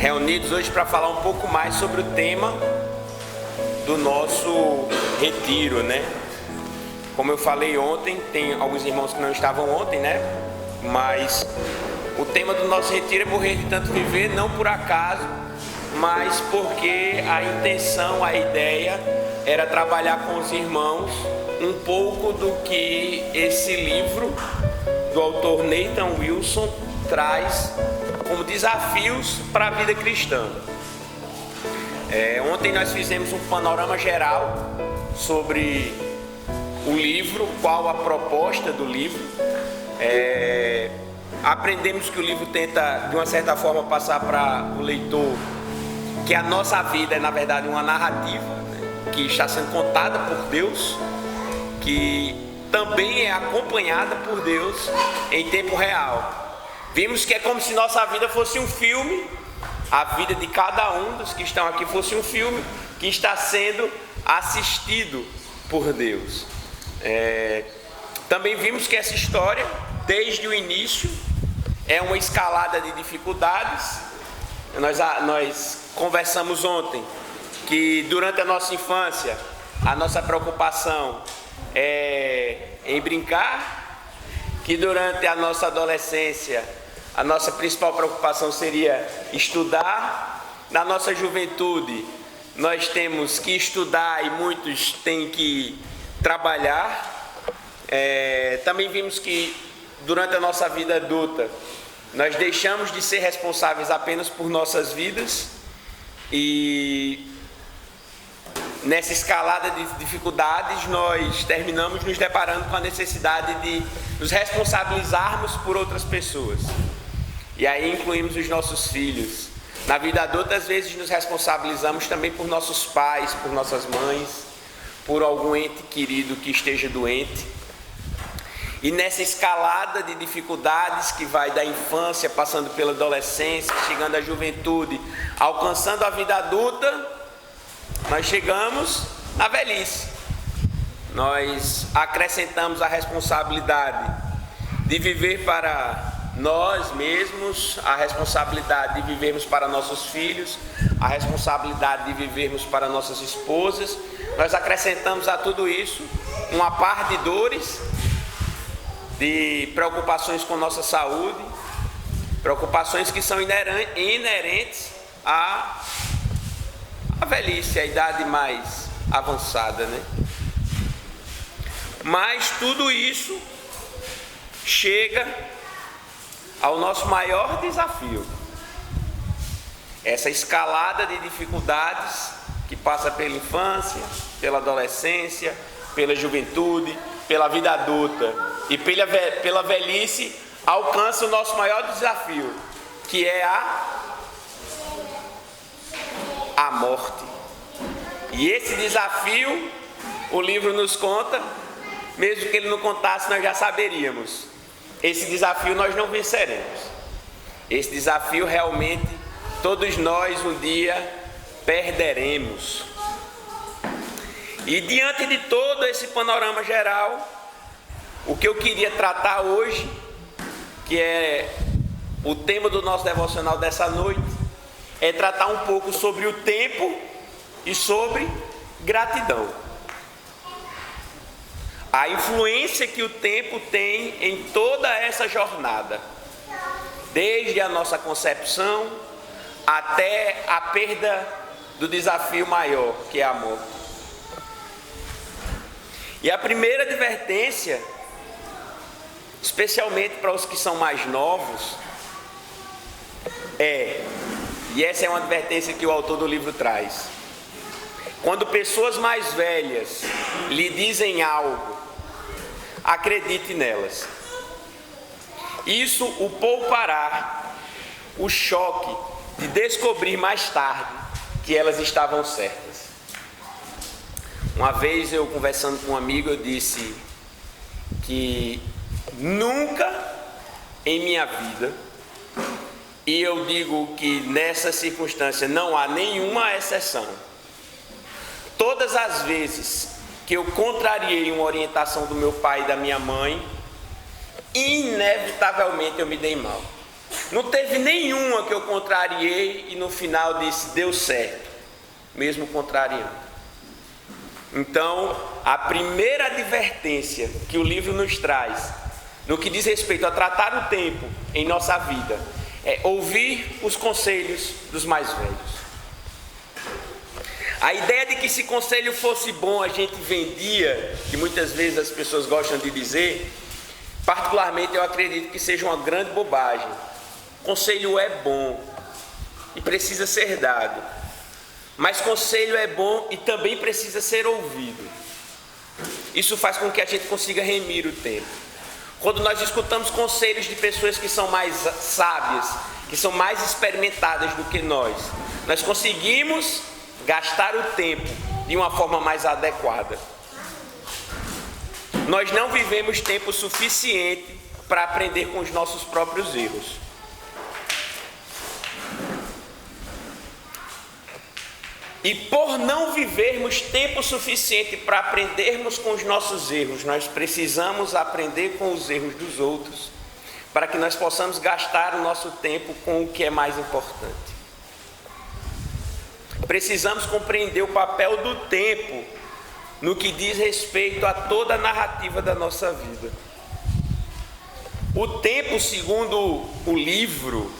reunidos hoje para falar um pouco mais sobre o tema do nosso retiro, né? Como eu falei ontem, tem alguns irmãos que não estavam ontem, né? Mas o tema do nosso retiro é morrer de tanto viver, não por acaso, mas porque a intenção, a ideia era trabalhar com os irmãos um pouco do que esse livro do autor Nathan Wilson traz como desafios para a vida cristã. Ontem nós fizemos um panorama geral sobre o livro, qual a proposta do livro. Aprendemos que o livro tenta, de uma certa forma, passar para o leitor que a nossa vida é, na verdade, uma narrativa, né, que está sendo contada por Deus, que também é acompanhada por Deus em tempo real. Vimos que é como se nossa vida fosse um filme, a vida de cada um dos que estão aqui fosse um filme que está sendo assistido por Deus. Também vimos que essa história, desde o início, é uma escalada de dificuldades. Nós conversamos ontem que durante a nossa infância, a nossa preocupação é em brincar, que durante a nossa adolescência, a nossa principal preocupação seria estudar. Na nossa juventude, nós temos que estudar e muitos têm que trabalhar. Também vimos que durante a nossa vida adulta, nós deixamos de ser responsáveis apenas por nossas vidas e nessa escalada de dificuldades nós terminamos nos deparando com a necessidade de nos responsabilizarmos por outras pessoas. E aí incluímos os nossos filhos. Na vida adulta, às vezes nos responsabilizamos também por nossos pais, por nossas mães, por algum ente querido que esteja doente. E nessa escalada de dificuldades que vai da infância, passando pela adolescência, chegando à juventude, alcançando a vida adulta, nós chegamos na velhice. Nós acrescentamos a responsabilidade de viver para nós mesmos, a responsabilidade de vivermos para nossos filhos, a responsabilidade de vivermos para nossas esposas. Nós acrescentamos a tudo isso uma par de dores, de preocupações com nossa saúde, preocupações que são inerentes à velhice, à idade mais avançada, né? Mas tudo isso chega ao nosso maior desafio, essa escalada de dificuldades que passa pela infância, pela adolescência, pela juventude, pela vida adulta e pela velhice, alcança o nosso maior desafio, que é a morte. E esse desafio, o livro nos conta, mesmo que ele não contasse, nós já saberíamos. Esse desafio nós não venceremos. Esse desafio realmente todos nós um dia perderemos. E diante de todo esse panorama geral, o que eu queria tratar hoje, que é o tema do nosso devocional dessa noite, é tratar um pouco sobre o tempo e sobre gratidão. A influência que o tempo tem em toda essa jornada, desde a nossa concepção até a perda do desafio maior, que é a morte. E a primeira advertência, especialmente para os que são mais novos, e essa é uma advertência que o autor do livro traz: quando pessoas mais velhas lhe dizem algo, acredite nelas. Isso o poupará o choque de descobrir mais tarde que elas estavam certas. Uma vez eu conversando com um amigo, eu disse que nunca em minha vida, e eu digo que nessa circunstância não há nenhuma exceção, todas as vezes que eu contrariei uma orientação do meu pai e da minha mãe, inevitavelmente eu me dei mal. Não teve nenhuma que eu contrariei e no final disse, deu certo, mesmo contrariando. Então, a primeira advertência que o livro nos traz, no que diz respeito a tratar o tempo em nossa vida, é ouvir os conselhos dos mais velhos. A ideia de que se conselho fosse bom a gente vendia, que muitas vezes as pessoas gostam de dizer, particularmente eu acredito que seja uma grande bobagem. Conselho é bom e precisa ser dado, mas conselho é bom e também precisa ser ouvido. Isso faz com que a gente consiga remir o tempo. Quando nós escutamos conselhos de pessoas que são mais sábias, que são mais experimentadas do que nós conseguimos gastar o tempo de uma forma mais adequada. Nós não vivemos tempo suficiente para aprender com os nossos próprios erros. E por não vivermos tempo suficiente para aprendermos com os nossos erros, nós precisamos aprender com os erros dos outros, para que nós possamos gastar o nosso tempo com o que é mais importante. Precisamos compreender o papel do tempo no que diz respeito a toda a narrativa da nossa vida. O tempo, segundo o livro,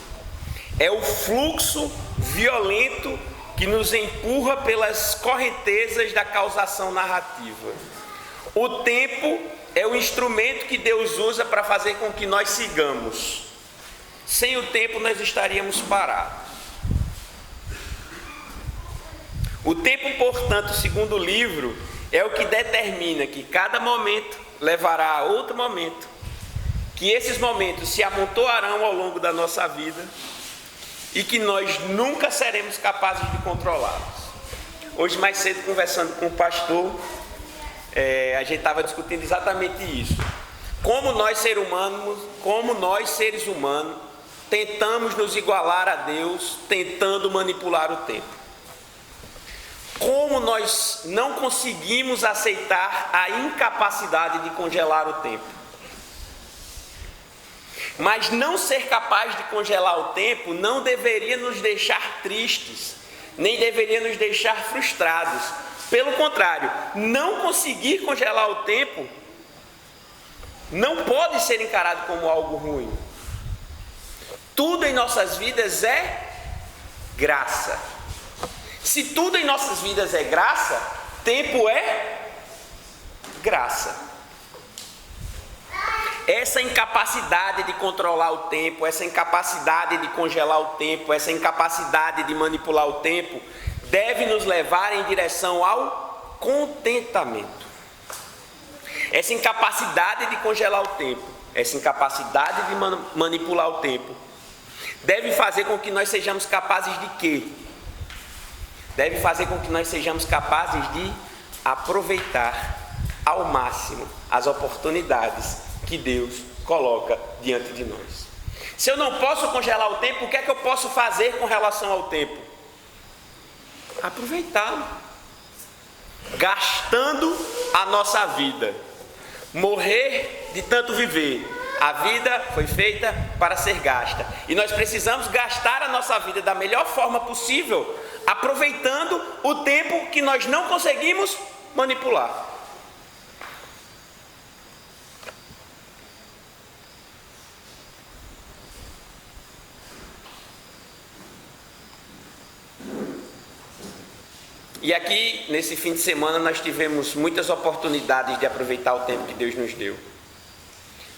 é o fluxo violento que nos empurra pelas correntezas da causação narrativa. O tempo é o instrumento que Deus usa para fazer com que nós sigamos. Sem o tempo nós estaríamos parados. O tempo, portanto, segundo o livro, é o que determina que cada momento levará a outro momento, que esses momentos se amontoarão ao longo da nossa vida e que nós nunca seremos capazes de controlá-los. Hoje mais cedo, conversando com o pastor, a gente estava discutindo exatamente isso. Como nós seres humanos, tentamos nos igualar a Deus, tentando manipular o tempo. Como nós não conseguimos aceitar a incapacidade de congelar o tempo. Mas não ser capaz de congelar o tempo não deveria nos deixar tristes, nem deveria nos deixar frustrados. Pelo contrário, não conseguir congelar o tempo não pode ser encarado como algo ruim. Tudo em nossas vidas é graça. Se tudo em nossas vidas é graça, tempo é graça. Essa incapacidade de controlar o tempo, essa incapacidade de congelar o tempo, essa incapacidade de manipular o tempo, deve nos levar em direção ao contentamento. Essa incapacidade de congelar o tempo, essa incapacidade de manipular o tempo, deve fazer com que nós sejamos capazes de quê? Deve fazer com que nós sejamos capazes de aproveitar ao máximo as oportunidades que Deus coloca diante de nós. Se eu não posso congelar o tempo, o que é que eu posso fazer com relação ao tempo? Aproveitá-lo, gastando a nossa vida, morrer de tanto viver. A vida foi feita para ser gasta, e nós precisamos gastar a nossa vida da melhor forma possível, aproveitando o tempo que nós não conseguimos manipular. E aqui, nesse fim de semana, nós tivemos muitas oportunidades de aproveitar o tempo que Deus nos deu.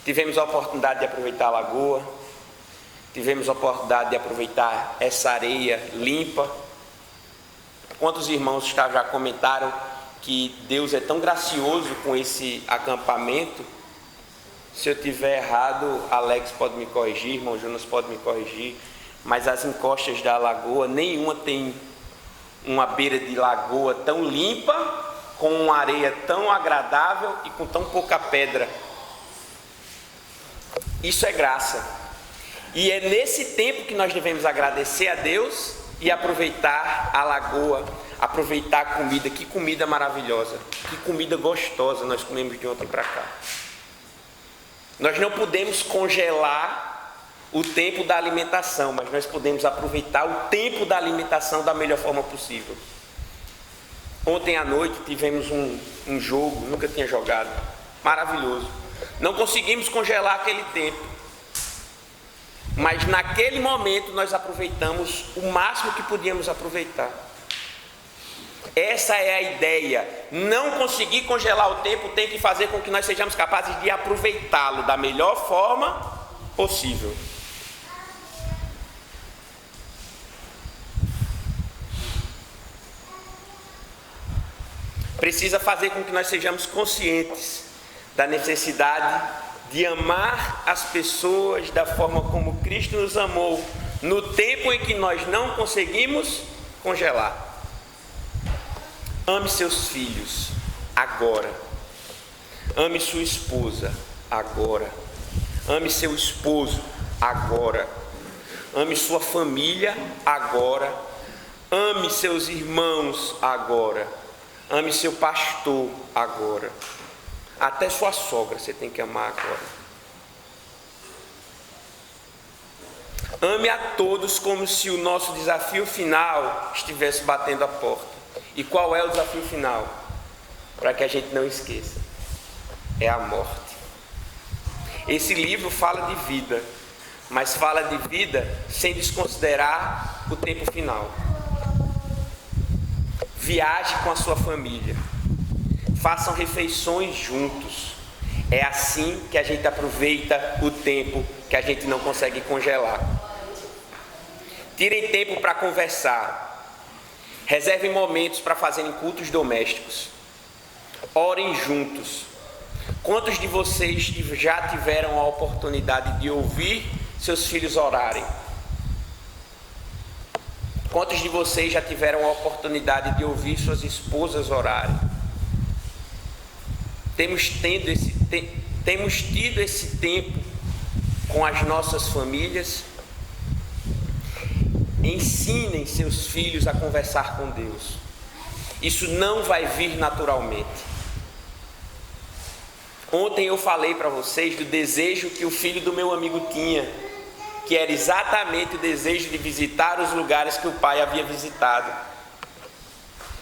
Tivemos a oportunidade de aproveitar a lagoa, tivemos a oportunidade de aproveitar essa areia limpa. Quantos irmãos já comentaram que Deus é tão gracioso com esse acampamento? Se eu tiver errado, Alex pode me corrigir, irmão Jonas pode me corrigir, mas as encostas da lagoa, nenhuma tem uma beira de lagoa tão limpa, com uma areia tão agradável e com tão pouca pedra. Isso é graça. E é nesse tempo que nós devemos agradecer a Deus e aproveitar a lagoa, aproveitar a comida. Que comida maravilhosa, que comida gostosa nós comemos de ontem para cá. Nós não podemos congelar o tempo da alimentação, mas nós podemos aproveitar o tempo da alimentação da melhor forma possível. Ontem à noite tivemos um jogo, nunca tinha jogado, maravilhoso. Não conseguimos congelar aquele tempo, mas naquele momento nós aproveitamos o máximo que podíamos aproveitar. Essa é a ideia. Não conseguir congelar o tempo tem que fazer com que nós sejamos capazes de aproveitá-lo da melhor forma possível. Precisa fazer com que nós sejamos conscientes da necessidade de amar as pessoas da forma como Cristo nos amou, no tempo em que nós não conseguimos congelar. Ame seus filhos agora. Ame sua esposa agora. Ame seu esposo agora. Ame sua família agora. Ame seus irmãos agora. Ame seu pastor agora. Até sua sogra você tem que amar agora. Ame a todos como se o nosso desafio final estivesse batendo a porta. E qual é o desafio final? Para que a gente não esqueça. É a morte. Esse livro fala de vida, mas fala de vida sem desconsiderar o tempo final. Viaje com a sua família. Façam refeições juntos. É assim que a gente aproveita o tempo que a gente não consegue congelar. Tirem tempo para conversar. Reservem momentos para fazerem cultos domésticos. Orem juntos. Quantos de vocês já tiveram a oportunidade de ouvir seus filhos orarem? Quantos de vocês já tiveram a oportunidade de ouvir suas esposas orarem? Temos tido esse tempo com as nossas famílias. Ensinem seus filhos a conversar com Deus. Isso não vai vir naturalmente. Ontem eu falei para vocês do desejo que o filho do meu amigo tinha, que era exatamente o desejo de visitar os lugares que o pai havia visitado.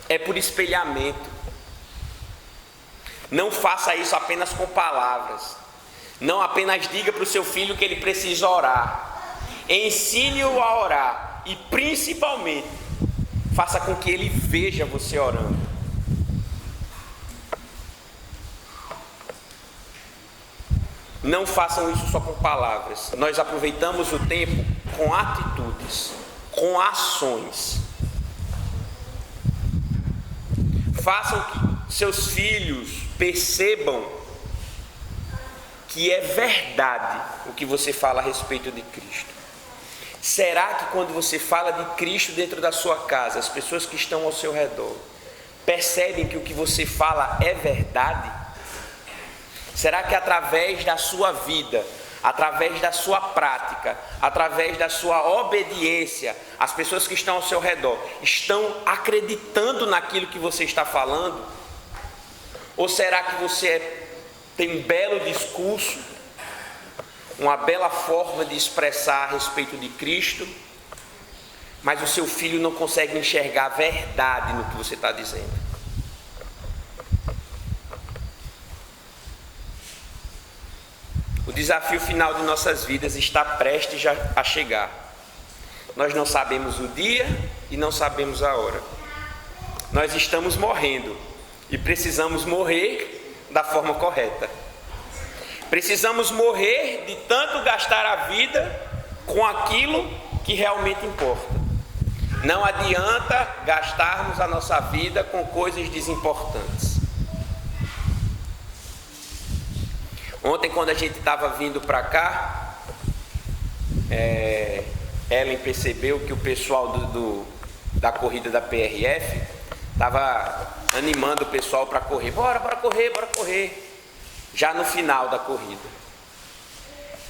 É por espelhamento. Não faça isso apenas com palavras. Não apenas diga para o seu filho que ele precisa orar. Ensine-o a orar. E principalmente, faça com que ele veja você orando. Não façam isso só com palavras. Nós aproveitamos o tempo com atitudes, com ações. Façam que seus filhos percebam que é verdade o que você fala a respeito de Cristo. Será que quando você fala de Cristo dentro da sua casa, as pessoas que estão ao seu redor percebem que o que você fala é verdade? Será que através da sua vida, através da sua prática, através da sua obediência, as pessoas que estão ao seu redor estão acreditando naquilo que você está falando? Ou será que você tem um belo discurso, uma bela forma de expressar a respeito de Cristo, mas o seu filho não consegue enxergar a verdade no que você está dizendo? O desafio final de nossas vidas está prestes a chegar. Nós não sabemos o dia e não sabemos a hora. Nós estamos morrendo e precisamos morrer da forma correta. Precisamos morrer de tanto gastar a vida com aquilo que realmente importa. Não adianta gastarmos a nossa vida com coisas desimportantes. Ontem, quando a gente estava vindo para cá, Ellen percebeu que o pessoal da corrida da PRF estava animando o pessoal para correr. Bora correr. Já no final da corrida.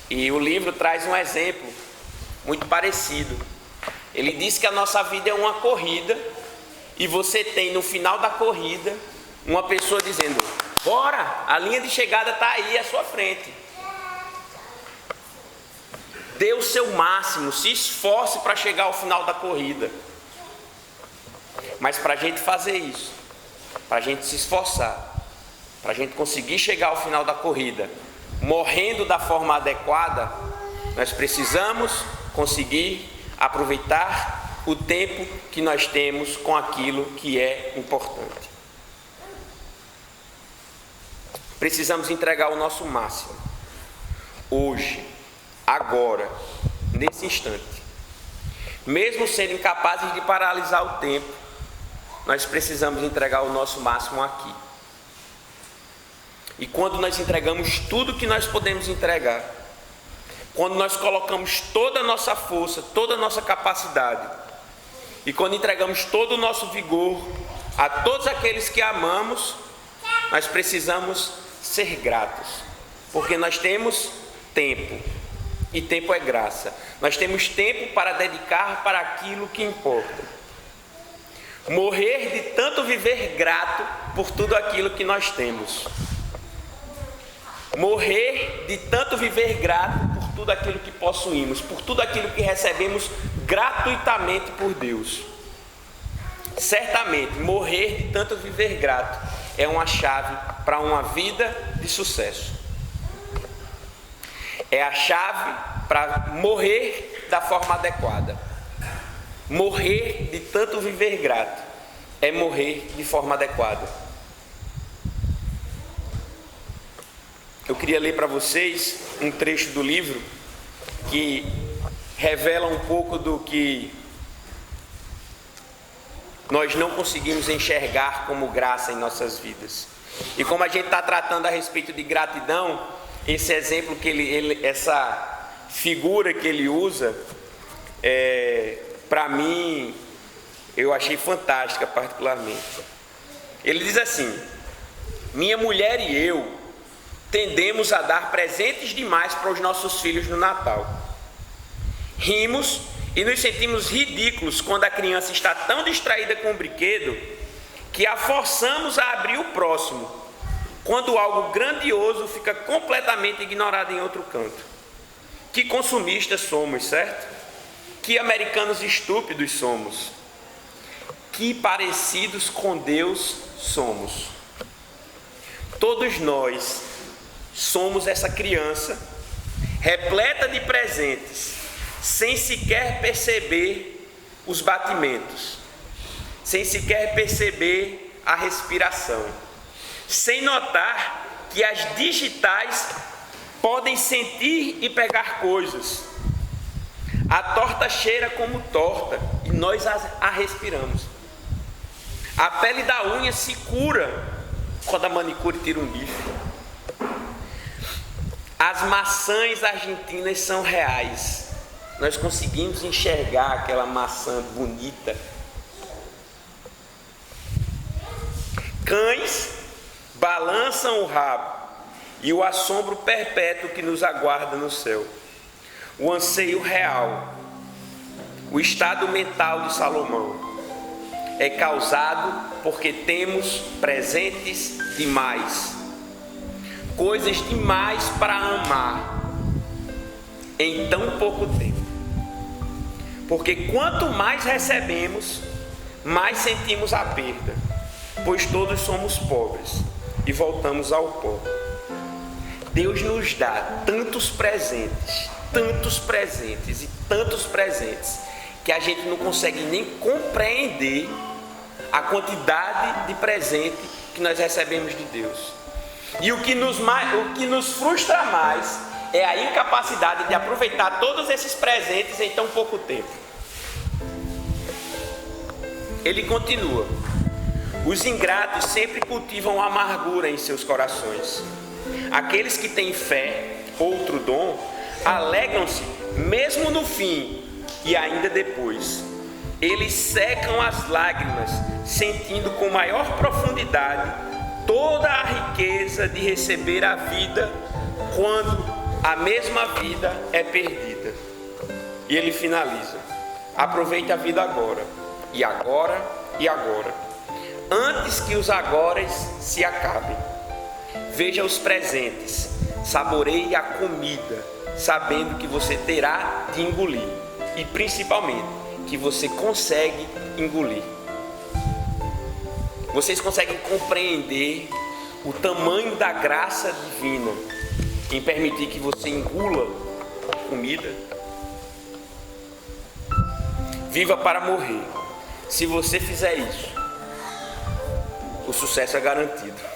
E o livro traz um exemplo muito parecido. Ele diz que a nossa vida é uma corrida e você tem no final da corrida uma pessoa dizendo: bora, a linha de chegada está aí à sua frente. dê o seu máximo, se esforce para chegar ao final da corrida. Mas para a gente fazer isso, para a gente se esforçar, para a gente conseguir chegar ao final da corrida, morrendo da forma adequada, nós precisamos conseguir aproveitar o tempo que nós temos com aquilo que é importante. Precisamos entregar o nosso máximo, hoje, agora, nesse instante. Mesmo sendo incapazes de paralisar o tempo, nós precisamos entregar o nosso máximo aqui. E quando nós entregamos tudo que nós podemos entregar, quando nós colocamos toda a nossa força, toda a nossa capacidade, e quando entregamos todo o nosso vigor a todos aqueles que amamos, nós precisamos ser gratos, porque nós temos tempo, e tempo é graça. Nós temos tempo para dedicar para aquilo que importa. Morrer de tanto viver grato por tudo aquilo que nós temos. Morrer de tanto viver grato por tudo aquilo que possuímos, por tudo aquilo que recebemos gratuitamente por Deus. Certamente, morrer de tanto viver grato é uma chave para uma vida de sucesso. É a chave para morrer da forma adequada. Morrer de tanto viver grato é morrer de forma adequada. Eu queria ler para vocês um trecho do livro que revela um pouco do que nós não conseguimos enxergar como graça em nossas vidas. E como a gente está tratando a respeito de gratidão, esse exemplo que essa figura que ele usa, para mim, eu achei fantástica particularmente. Ele diz assim: minha mulher e eu tendemos a dar presentes demais para os nossos filhos no Natal. Rimos e nos sentimos ridículos quando a criança está tão distraída com o brinquedo que a forçamos a abrir o próximo, quando algo grandioso fica completamente ignorado em outro canto. Que consumistas somos, certo? Que americanos estúpidos somos. Que parecidos com Deus somos. Todos nós somos essa criança repleta de presentes, sem sequer perceber os batimentos, sem sequer perceber a respiração, sem notar que as digitais podem sentir e pegar coisas. A torta cheira como torta e nós a respiramos. A pele da unha se cura quando a manicure tira um bife. As maçãs argentinas são reais. Nós conseguimos enxergar aquela maçã bonita. Cães balançam o rabo e o assombro perpétuo que nos aguarda no céu. O anseio real, o estado mental de Salomão é causado porque temos presentes demais, coisas demais para amar em tão pouco tempo. Porque quanto mais recebemos, mais sentimos a perda, pois todos somos pobres e voltamos ao pó. Deus nos dá tantos presentes e tantos presentes, que a gente não consegue nem compreender a quantidade de presente que nós recebemos de Deus. E o que nos frustra mais é a incapacidade de aproveitar todos esses presentes em tão pouco tempo. Ele continua: os ingratos sempre cultivam amargura em seus corações. Aqueles que têm fé, outro dom, alegram-se mesmo no fim e ainda depois. Eles secam as lágrimas, sentindo com maior profundidade toda a riqueza de receber a vida quando a mesma vida é perdida. E ele finaliza: aproveite a vida agora, e agora, e agora, antes que os agoras se acabem. Veja os presentes, saboreie a comida, sabendo que você terá de engolir e principalmente que você consegue engolir. Vocês conseguem compreender o tamanho da graça divina em permitir que você engula comida? Viva para morrer. Se você fizer isso, o sucesso é garantido.